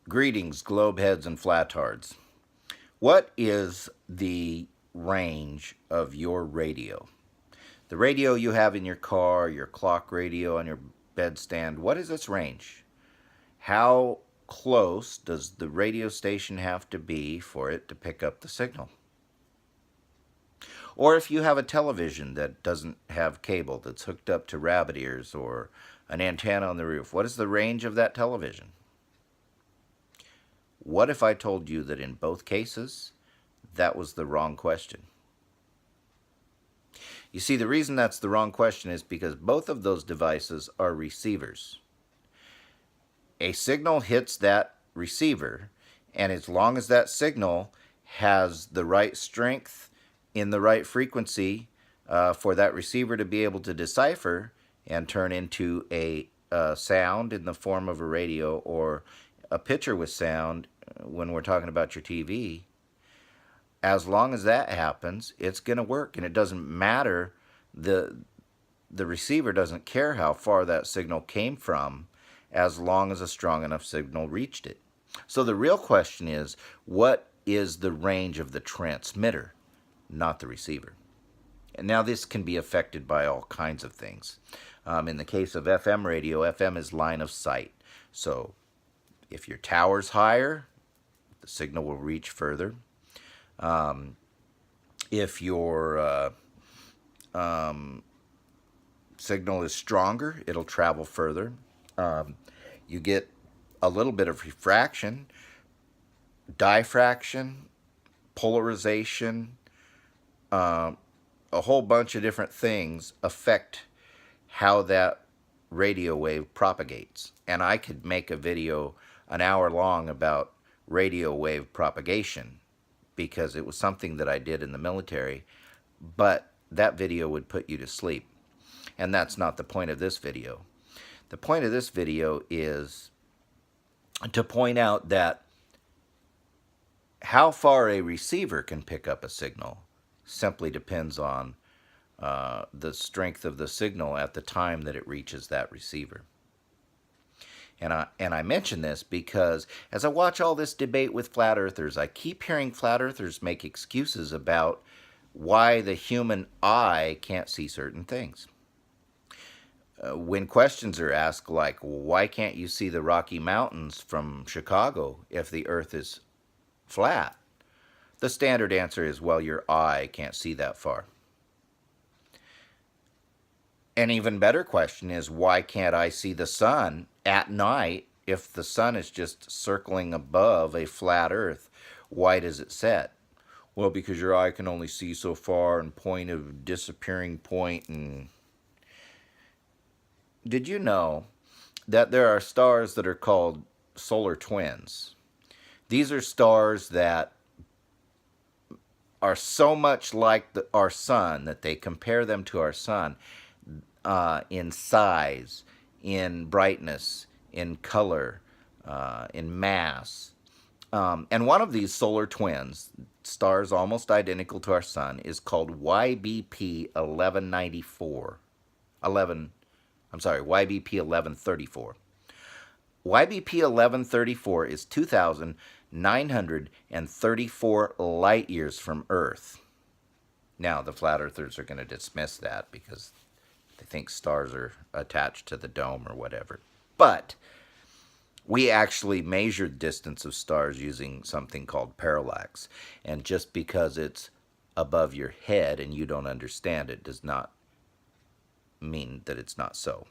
Greetings, globeheads and flatards. What is the range of your radio? The radio you have in your car, your clock radio on your bedstand, what is its range? How close does the radio station have to be for it to pick up the signal? Or if you have a television that doesn't have cable, that's hooked up to rabbit ears or an antenna on the roof, what is the range of that television? What if I told you that in both cases, that was the wrong question? You see, the reason that's the wrong question is because both of those devices are receivers. A signal hits that receiver, and as long as that signal has the right strength in the right frequency for that receiver to be able to decipher and turn into a sound in the form of a radio or a picture with sound when we're talking about your TV, as long as that happens, it's going to work. And it doesn't matter, the receiver doesn't care how far that signal came from, as long as a strong enough signal reached it. So the real question is, what is the range of the transmitter, not the receiver? And now this can be affected by all kinds of things. In the case of FM radio, FM is line of sight. So if your tower's higher, the signal will reach further. If your signal is stronger, it'll travel further. You get a little bit of refraction, diffraction, polarization, a whole bunch of different things affect how that radio wave propagates. And I could make a video an hour long about radio wave propagation because it was something that I did in the military, but that video would put you to sleep. And that's not the point of this video. The point of this video is to point out that how far a receiver can pick up a signal simply depends on the strength of the signal at the time that it reaches that receiver. And I mention this because as I watch all this debate with flat earthers, I keep hearing flat earthers make excuses about why the human eye can't see certain things. When questions are asked like, why can't you see the Rocky Mountains from Chicago if the earth is flat? The standard answer is, well, your eye can't see that far. An even better question is, why can't I see the sun at night if the sun is just circling above a flat earth? Why does it set? Well, because your eye can only see so far and point of disappearing point. And did you know that there are stars that are called solar twins? These are stars that are so much like our sun that they compare them to our sun in size, in brightness, in color, in mass. And one of these solar twins, stars almost identical to our sun, is called YBP 1194. YBP 1134. YBP 1134 is 2,934 light years from Earth. Now, the flat earthers are going to dismiss that because they think stars are attached to the dome or whatever. But we actually measured distance of stars using something called parallax. And just because it's above your head and you don't understand it does not mean that it's not so.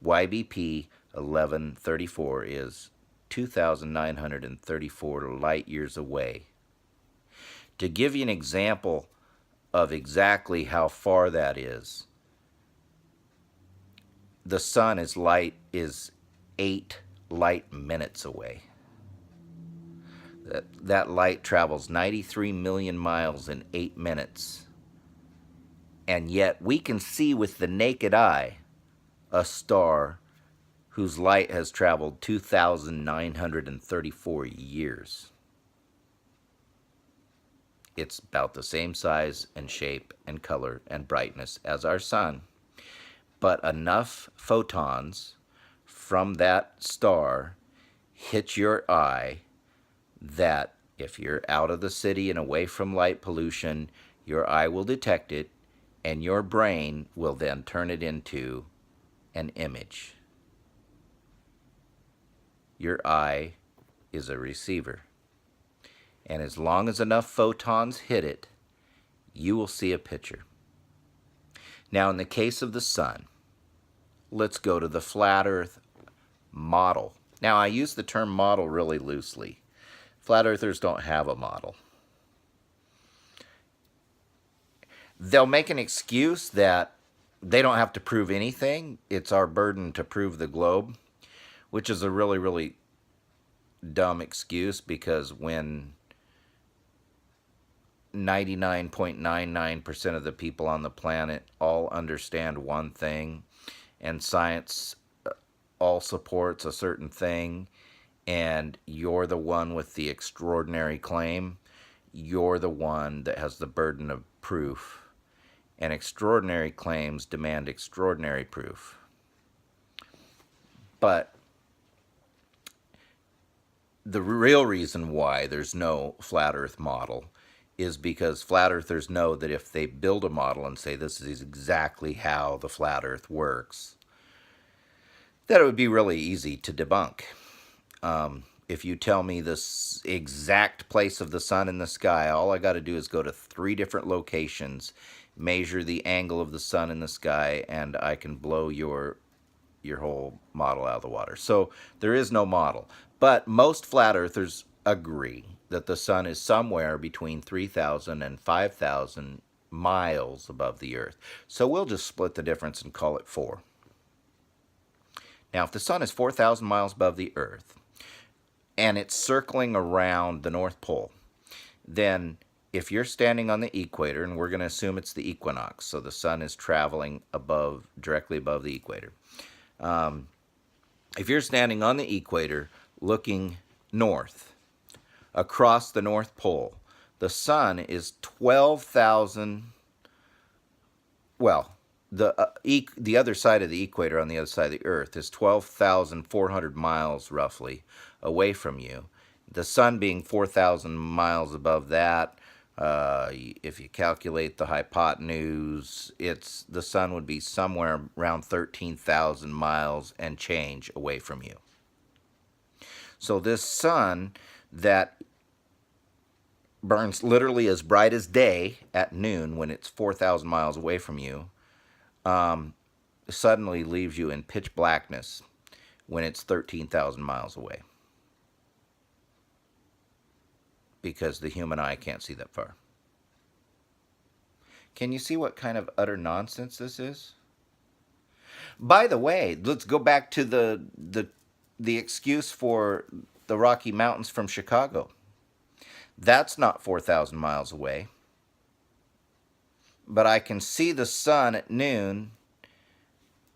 YBP 1134 is 2,934 light years away. To give you an example of exactly how far that is, the sun is 8 light minutes away. That light travels 93 million miles in 8 minutes. And yet we can see with the naked eye a star whose light has traveled 2,934 years. It's about the same size and shape and color and brightness as our sun. But enough photons from that star hits your eye, that if you're out of the city and away from light pollution, your eye will detect it, and your brain will then turn it into an image. Your eye is a receiver. And as long as enough photons hit it, you will see a picture. Now, in the case of the sun, let's go to the flat Earth model. Now, I use the term model really loosely. Flat Earthers don't have a model. They'll make an excuse that they don't have to prove anything. It's our burden to prove the globe, which is a really, really dumb excuse, because when 99.99% of the people on the planet all understand one thing, and science all supports a certain thing, and you're the one with the extraordinary claim, you're the one that has the burden of proof. And extraordinary claims demand extraordinary proof. But the real reason why there's no flat Earth model is because flat earthers know that if they build a model and say this is exactly how the flat Earth works, that it would be really easy to debunk. If you tell me this exact place of the sun in the sky, all I got to do is go to 3 different locations, measure the angle of the sun in the sky, and I can blow your whole model out of the water. So there is no model. But most flat earthers agree that the sun is somewhere between 3,000 and 5,000 miles above the Earth. So we'll just split the difference and call it 4. Now, if the sun is 4,000 miles above the Earth, and it's circling around the North Pole, then if you're standing on the equator, and we're going to assume it's the equinox, so the sun is traveling directly above the equator. If you're standing on the equator looking north, across the North Pole, the sun is 12,000, well, the other side of the equator on the other side of the Earth is 12,400 miles roughly away from you. The sun being 4,000 miles above that, if you calculate the hypotenuse, the sun would be somewhere around 13,000 miles and change away from you. So this sun that burns literally as bright as day at noon when it's 4,000 miles away from you, suddenly leaves you in pitch blackness when it's 13,000 miles away, because the human eye can't see that far. Can you see what kind of utter nonsense this is? By the way, let's go back to the excuse for the Rocky Mountains from Chicago. That's not 4,000 miles away. But I can see the sun at noon,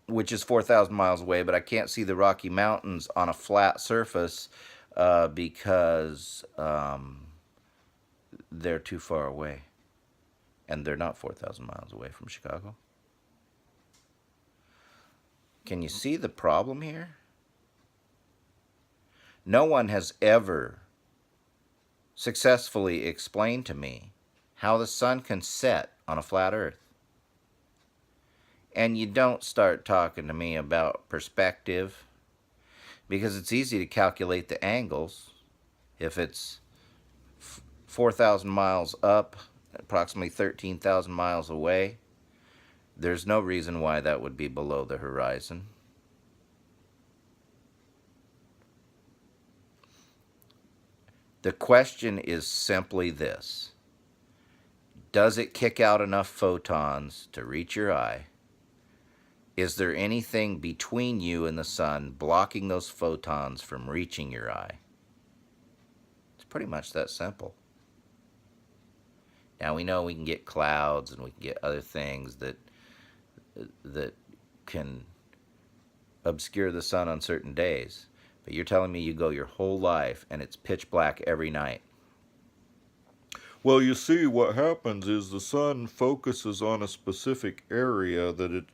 which is 4,000 miles away, but I can't see the Rocky Mountains on a flat surface because they're too far away. And they're not 4,000 miles away from Chicago. Can you see the problem here? No one has ever successfully explained to me how the sun can set on a flat Earth. And you don't start talking to me about perspective, because it's easy to calculate the angles. If it's 4,000 miles up, approximately 13,000 miles away, there's no reason why that would be below the horizon. The question is simply this: does it kick out enough photons to reach your eye? Is there anything between you and the sun blocking those photons from reaching your eye? It's pretty much that simple. Now, we know we can get clouds and we can get other things that can obscure the sun on certain days. But you're telling me you go your whole life and it's pitch black every night. Well, you see, what happens is the sun focuses on a specific area that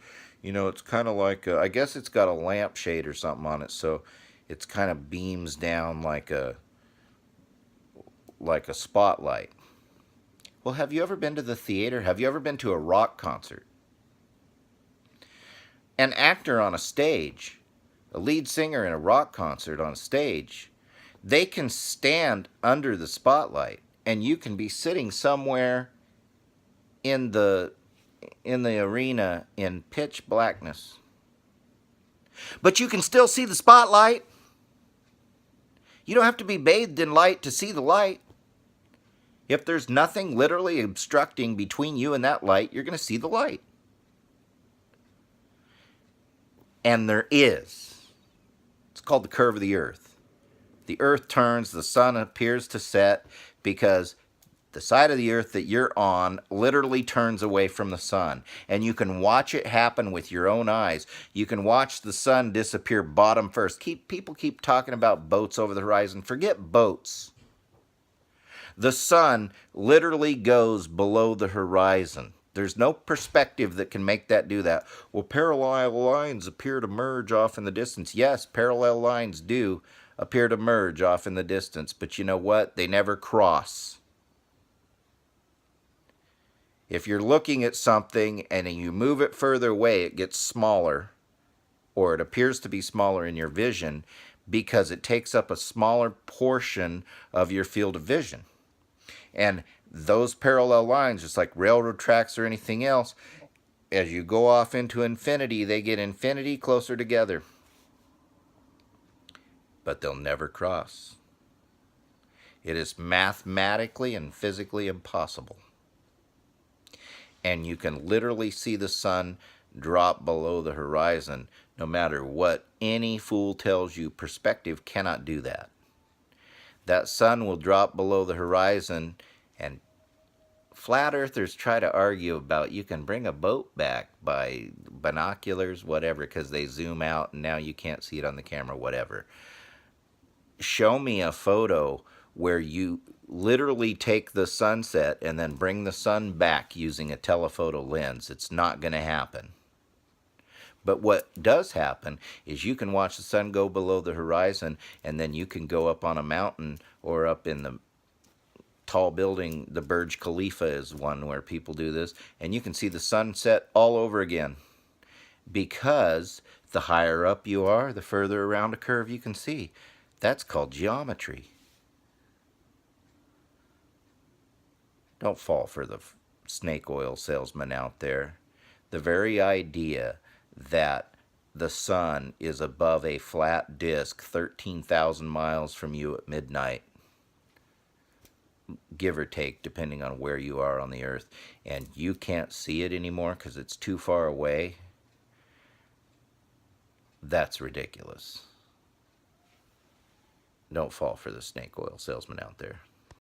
it's kind of like, I guess it's got a lampshade or something on it. So It's kind of beams down like a spotlight. Well, have you ever been to the theater? Have you ever been to a rock concert? An actor on a stage, a lead singer in a rock concert on a stage, they can stand under the spotlight and you can be sitting somewhere in the arena in pitch blackness. But you can still see the spotlight. You don't have to be bathed in light to see the light. If there's nothing literally obstructing between you and that light, you're going to see the light. And there is. It's called the curve of the earth. The earth turns, the sun appears to set because the side of the earth that you're on literally turns away from the sun. And you can watch it happen with your own eyes. You can watch the sun disappear bottom first. People keep talking about boats over the horizon. Forget boats. The sun literally goes below the horizon. There's no perspective that can make that do that. Well, parallel lines appear to merge off in the distance. Yes, parallel lines do appear to merge off in the distance. But you know what? They never cross. If you're looking at something and you move it further away, it gets smaller, or it appears to be smaller in your vision because it takes up a smaller portion of your field of vision. And those parallel lines, just like railroad tracks or anything else, as you go off into infinity, they get infinity closer together. But they'll never cross. It is mathematically and physically impossible. And you can literally see the sun drop below the horizon no matter what any fool tells you. Perspective cannot do that. That sun will drop below the horizon, and flat earthers try to argue about you can bring a boat back by binoculars, whatever, because they zoom out and now you can't see it on the camera, whatever. Show me a photo where you literally take the sunset and then bring the sun back using a telephoto lens. It's not going to happen. But what does happen is you can watch the sun go below the horizon, and then you can go up on a mountain or up in the tall building. The Burj Khalifa is one where people do this, and you can see the sunset all over again. Because the higher up you are, the further around a curve you can see. That's called geometry. Don't fall for the snake oil salesman out there. The very idea that the sun is above a flat disk 13,000 miles from you at midnight, give or take, depending on where you are on the earth, and you can't see it anymore because it's too far away, that's ridiculous. Don't fall for the snake oil salesman out there.